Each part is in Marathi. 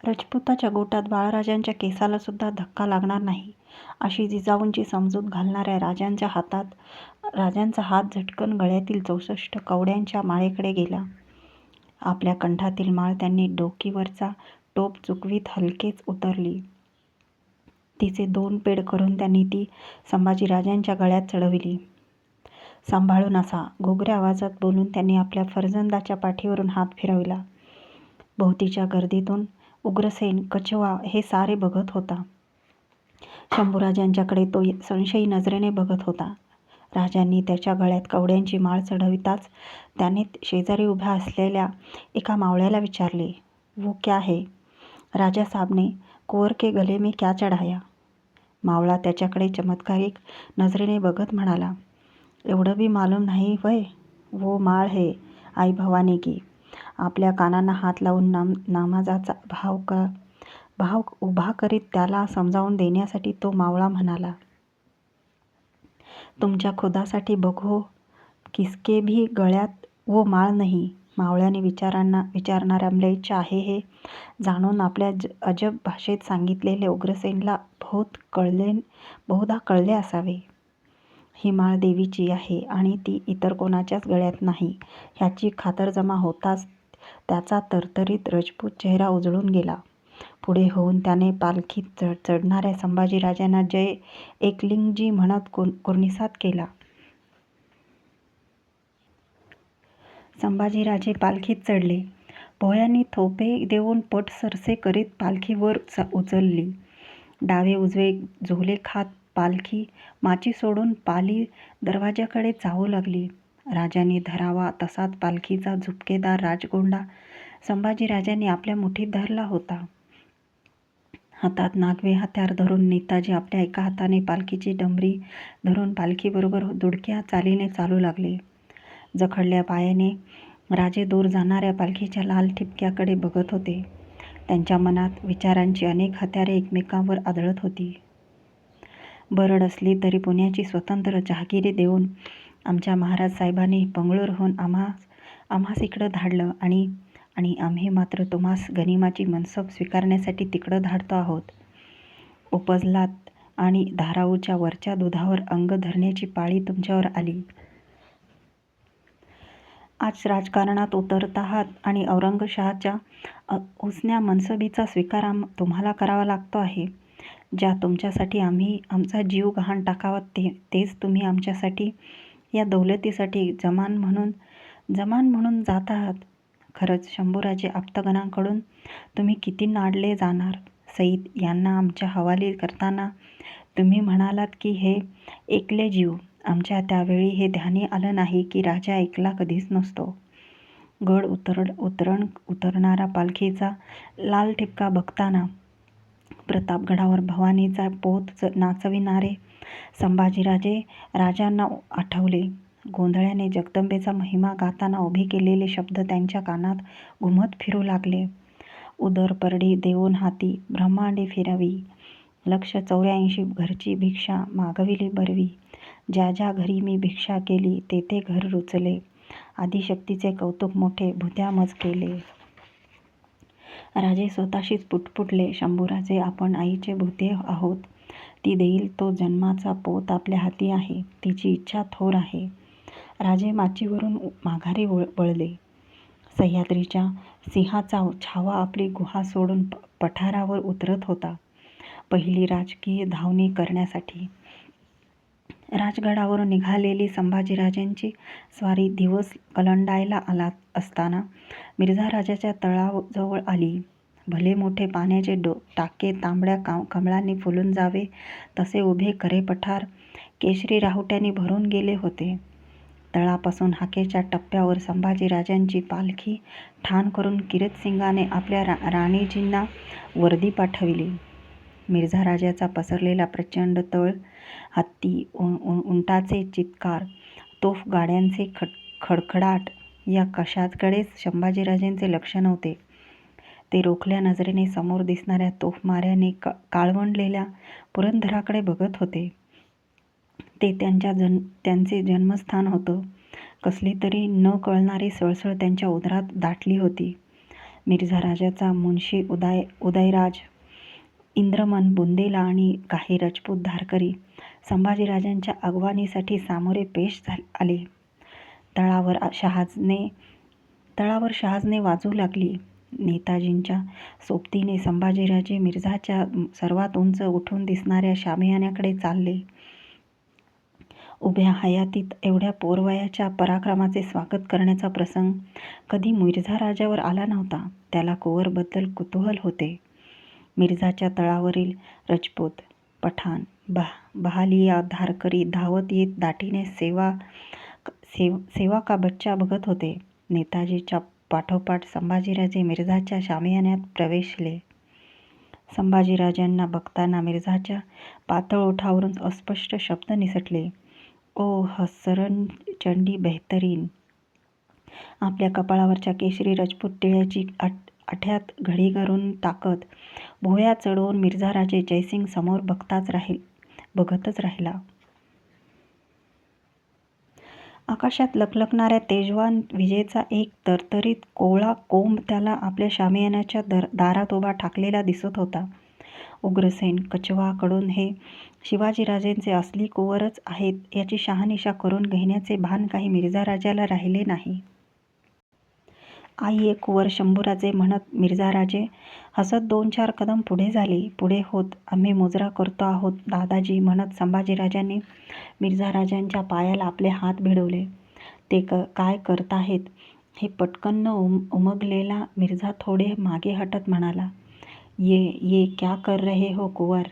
राजपुताच्या गोटात बाळराजांच्या केसाला सुद्धा धक्का लागणार नाही अशी जिजाऊंची समजूत घालणाऱ्या राजांचा हात झटकन गळ्यातील 64 कवड्यांच्या माळेकडे गेला. आपल्या कंठातील माळ त्यांनी डोकीवरचा टोप चुकवीत हलकेच उतरली. तिचे 2 पेड करून त्यांनी ती संभाजीराजांच्या गळ्यात चढविली. सांभाळून असा, घोगऱ्या आवाजात बोलून त्यांनी आपल्या फर्जंदाच्या पाठीवरून हात फिरविला. भोवतीच्या गर्दीतून उग्रसेन, कछवा हे सारे बघत होता. शंभूराजांच्याकडे तो संशयी नजरेने बघत होता. राजांनी त्याच्या गळ्यात कवड्यांची माळ चढविताच त्याने शेजारी उभ्या असलेल्या एका मावळ्याला विचारले, "वो क्या है?" "राजा साहब ने कुंवर के गले में क्या चढाया?" मावळा त्याच्याकडे चमत्कारिक नजरेने बघत म्हणाला, "एवढं भी मालूम नाही वय? वो माळ है आई भवानी की." आपल्या कानांना हात लावून नामाजाचा भाव उभा करीत त्याला समजावून देण्यासाठी तो मावळा म्हणाला, "तुमच्या खुदासाठी बघो, किसके भी गळ्यात वो माळ नाही." मावळ्याने विचारणाऱ्या म्लेच्छ आहे हे जाणून आपल्या अजब भाषेत सांगितलेले उग्रसेनला बहुधा कळले असावे. ही माळ देवीची आहे आणि ती इतर कोणाच्याच गळ्यात नाही ह्याची खातरजमा होताच त्याचा तरतरीत राजपूत चेहरा उजळून गेला. पुढे होऊन त्याने पालखीत चढणाऱ्या संभाजीराजांना जय एकलिंगजी म्हणत कुर्निसात केला. संभाजीराजे पालखीत चढले. भोयांनी थोपे देऊन पट सरसे करीत पालखी वर उचलली. डावे उजवे झोले खात पालखी माची सोडून पाली दरवाजाकडे जाऊ लागली. राजांनी धरावा तसाच पालखीचा झुपकेदार राजगोंडा संभाजीराजांनी आपल्या मुठीत धरला होता. हातात नागवे हत्यार धरून नेताजी आपल्या एका हाताने पालखीची डंबरी धरून पालखीबरोबर दुडक्या चालीने चालू लागले. जखडल्या पायाने राजे दूर जाणाऱ्या पालखीच्या लाल ठिपक्याकडे बघत होते. त्यांच्या मनात विचारांची अनेक हत्यारे एकमेकांवर आदळत होती. बरड असली तरी पुण्याची स्वतंत्र जहागिरी देऊन आमच्या महाराज साहेबांनी बंगळूरहून आम्हास इकडं धाडलं आणि आम्ही मात्र तुम्हास गनिमाची मनसब स्वीकारण्यासाठी तिकडं धाडतो आहोत. उपजलात आणि धाराऊच्या वरच्या दुधावर अंग धरण्याची पाळी तुमच्यावर आली. आज राजकारणात उतरत आहात आणि औरंगशाहच्या उसन्या मनसबीचा स्वीकार तुम्हाला करावा लागतो आहे. ज्या तुमच्यासाठी आम्ही आमचा जीव गहाण टाकावा तेच तुम्ही आमच्यासाठी या दौलतीसाठी जमान म्हणून जात आहात. खरंच शंभूराजे आप्तगणांकडून तुम्ही किती नाडले जाणार. सईद यांना आमच्या हवाली करताना तुम्ही म्हणालात की हे एकले जीव. आमच्या त्यावेळी हे ध्यानी आलं नाही की राजा एकला कधीच नसतो. गड उतरणारा पालखीचा लाल ठिपका बघताना प्रतापगडावर भवानीचा पोत नाचविणारे संभाजीराजे राजांना आठवले. गोंधळ्याने जगदंबेचा महिमा गाताना उभे केलेले शब्द त्यांच्या कानात घुमत फिरू लागले. उदर परडी देऊन हाती ब्रह्मांडे फिरावी, 184 घरची भिक्षा मागविली बरवी, ज्या ज्या घरी मी भिक्षा केली ते घर रुचले, आदिशक्तीचे कौतुक मोठे भुत्या मज केले. राजे स्वतःशीच पुटपुटले, शंभूराजे आपण आईचे भुते आहोत. ती देईल तो जन्माचा पोत आपल्या हाती आहे. तिची इच्छा थोर आहे. राजे माचीवरून माघारी वळले. सह्याद्रीच्या सिंहाचा छावा आपली गुहा सोडून पठारावर उतरत होता, पहिली राजकीय धावणी करण्यासाठी. राजगडावरून निघालेली संभाजीराजांची स्वारी दिवस कलंडायला आला असताना मिर्झाराजाच्या तळाजवळ आली. भले मोठे पाण्याचे टाके तांबड्या कमळांनी फुलून जावे तसे उभे करे पठार केशरी राहुट्यांनी भरून गेले होते. तळापासून हाकेच्या टप्प्यावर संभाजीराजांची पालखी ठाण करून किरीटसिंगाने आपल्या राणीजींना वर्दी पाठविली. मिर्झाराजाचा पसरलेला प्रचंड तळ, हत्ती उंटाचे चित्कार, तोफ गाड्यांचे खडखडाट या कशाकडेच संभाजीराजांचे लक्ष नव्हते. ते रोखल्या नजरेने समोर दिसणाऱ्या तोफमाऱ्याने काळवंडलेल्या पुरंदराकडे बघत होते. ते त्यांचे जन्मस्थान होतं. कसली तरी न कळणारी सळसळ त्यांच्या उदरात दाटली होती. मिर्झा राजाचा मुन्शी उदयराज, इंद्रमन बुंदेला आणि काही राजपूत धारकरी संभाजीराजांच्या अगवानीसाठी सामोरे पेश आले. तळावर शहाजने वाजू लागली. नेताजींच्या सोबतीने संभाजीराजे मिर्झाच्या सर्वात उंच उठून दिसणाऱ्या शामियान्याकडे चालले. उभ्या हयातीत एवढ्या पोरवयाच्या पराक्रमाचे स्वागत करण्याचा प्रसंग कधी मिर्झा राजावर आला नव्हता. त्याला कुंवरबद्दल कुतूहल होते. मिर्झाच्या तळावरील रजपूत, पठाण, बहालिया धारकरी धावत येत दाटीने सेवा का बच्चा बघत होते. नेताजीच्या पाठोपाठ संभाजीराजे मिर्झाच्या शामियान्यात प्रवेशले. संभाजीराजांना बघताना मिर्झाच्या पातळ ओठावरून अस्पष्ट शब्द निसटले. ओ हसरन चंडी बेहतरीन. आपल्या कपाळावरच्या केशरी राजपूत टिळ्याची आठ्यात घडी करून टाकत भुवया चढवून मिर्झा राजे जयसिंग समोर बघतच राहिला. आकाशात लखलखणाऱ्या तेजवान विजेचा एक तरतरीत कोवळा कोंब त्याला आपल्या शामियान्याच्या दारात उभा ठाकलेला दिसत होता. उग्रसेन कछवा कडून हे शिवाजीराजेंचे असली कुंवरच आहेत याची शहानिशा करून घेण्याचे भान काही मिर्झा राजाला राहिले नाही. आई एक कुंवर शंभूराजे म्हणत मिर्झा राजे हसत 2-4 कदम पुढे झाले. पुढे होत आम्ही मुजरा करतो आहोत दादाजी म्हणत संभाजीराजांनी मिर्झा राजांच्या पायाला आपले हात भिडवले. ते काय करताहेत हे पटकन न उमगलेला मिर्झा थोडे मागे हटत म्हणाला, ये क्या कर रहे हो कुंवर.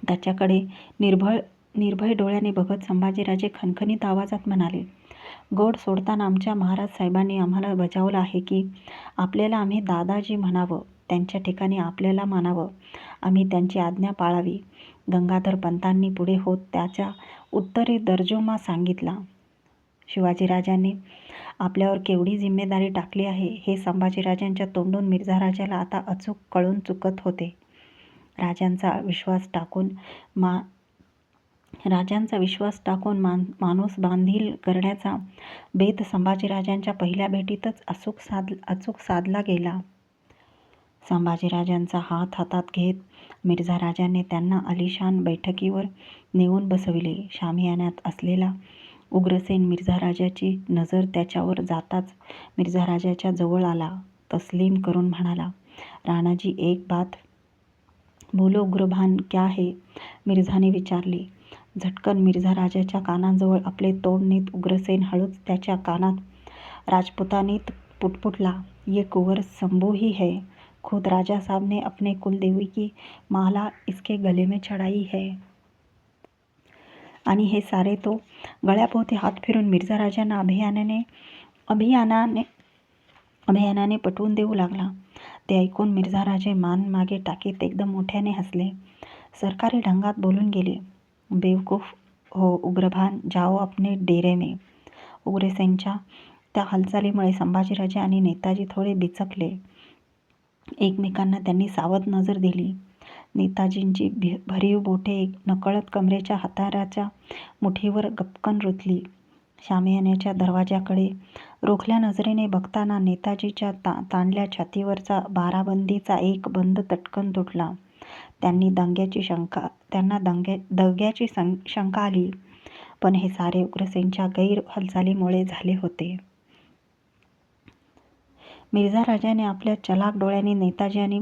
त्याच्याकडे निर्भय डोळ्याने बघत संभाजीराजे खणखणीत आवाजात म्हणाले, गड सोडताना आमच्या महाराज साहेबांनी आम्हाला बजावलं आहे की आपल्याला आम्ही दादाजी म्हणावं, त्यांच्या ठिकाणी आपल्याला मानावं, आम्ही त्यांची आज्ञा पाळावी. गंगाधर पंतांनी पुढे होत त्याच्या उत्तरी तर्जुमा सांगितला. शिवाजीराजांनी आपल्यावर केवढी जिम्मेदारी टाकली आहे हे संभाजीराजांच्या तोंडून मिर्झा राजाला आता अचूक कळून चुकत होते. राजांचा विश्वास टाकून माणूस बांधील करण्याचा बेत संभाजीराजांच्या पहिल्या भेटीतच अचूक साधला गेला. संभाजीराजांचा हात हातात घेत मिर्झा राजांनी त्यांना आलिशान बैठकीवर नेऊन बसविले. शामियान्यात असलेला उग्रसेन मिर्झा राजाची नजर त्याच्यावर जाताच मिर्झा राजाच्या जवळ आला. तस्लीम करून म्हणाला, राणाजी एक बात बोलो उग्रभान क्या है. मिर्झाने विचारले. झटकन मिर्झा राजाच्या कानाजवळ आपले तोंड नेत उग्रसेन हळूच त्याच्या कानात राजपुतानीत पुटपुटला, ये कुंवर शंभू ही है. खुद राजा साहब ने अपने कुलदेवी की माला इसके गले में चढ़ाई है. आणि हे सारे तो गळ्याभोवती हात फिरून मिर्झा राजांना अभियानाने पटवून देऊ लागला. ते ऐकून मिर्झा राजे मान मागे टाकीत एकदम मोठ्याने हसले. सरकारी ढंगात बोलून गेले, बेवकूफ हो उग्रभान, जाओ अपने डेरे में. उग्रसेनच्या त्या हालचालीमुळे संभाजीराजे आणि नेताजी थोडे बिचकले. एकमेकांना त्यांनी सावध नजर दिली. नेताजींची भरीव बोटे नकळत कमरेच्या हाताराच्या मुठीवर गपकन रुतली. शामियान्याच्या दरवाजाकडे रोखल्या नजरेने बघताना नेताजीच्या ताणल्या छातीवरचा बाराबंदीचा एक बंद तटकन तुटला. त्यांना दग्याची शंका आली, पण हे सारे उग्रसेनच्या गैर हालचालीमुळे झाले होते. मिर्झा राजाने आपल्या चलाक डोळ्यांनी नेताजी आणि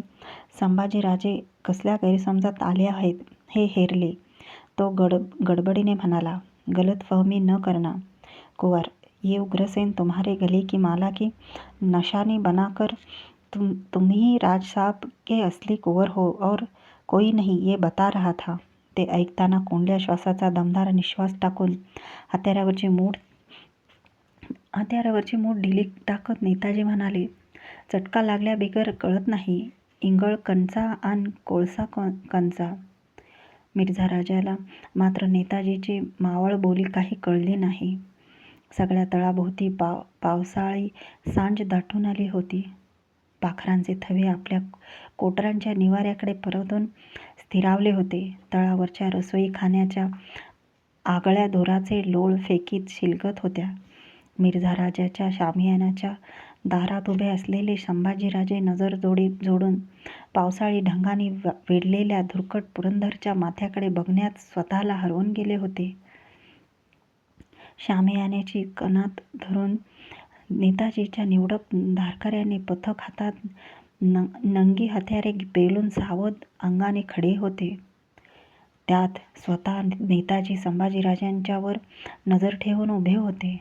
संभाजीराजे कसल्या गैरसमजात आले आहेत हे हेरले. तो गडबडीने म्हणाला, गलतफहमी न करना कुंवर, ये उग्रसेन तुम्हारे गले की माला की निशानी बनाकर तुम्ही राज साहब के असली कुंवर हो और कोई नहीं ये बता रहा था. ते ऐकताना कोंडल्या श्वासाचा दमदार निश्वास टाकून हत्यारावरची मूठ ढिली टाकत नेताजी म्हणाले, चटका लागल्या बिगर कळत नाही, इंगळ कंचा आन कोळसा कंचा. मिर्झा राजाला मात्र नेताजीची मावळ बोली काही कळली नाही. सगळ्या तळाभोवती पावसाळी सांज दाटून आली होती. पाखरांचे थवे आपल्या कोटरांच्या निवाऱ्याकडे परतून स्थिरावले होते. तळावरच्या रसोईखान्याच्या आगळ्या धुराचे लोळ फेकीत शिलगत होत्या. मिर्झा राजाच्या शामियानाच्या दारात उभे असलेले संभाजीराजे नजर जोडून पावसाळी ढगांनी वेढलेल्या धुरकट पुरंदरच्या माथ्याकडे बघण्यात स्वतःला हरवून गेले होते. शामियान्याची कणात धरून नेताजीच्या निवडक धारकऱ्यांनी पथक हातात नंगी हत्यारे पेलून सावध अंगाने खडे होते. त्यात स्वतः नेताजी संभाजीराजांच्यावर नजर ठेवून उभे होते.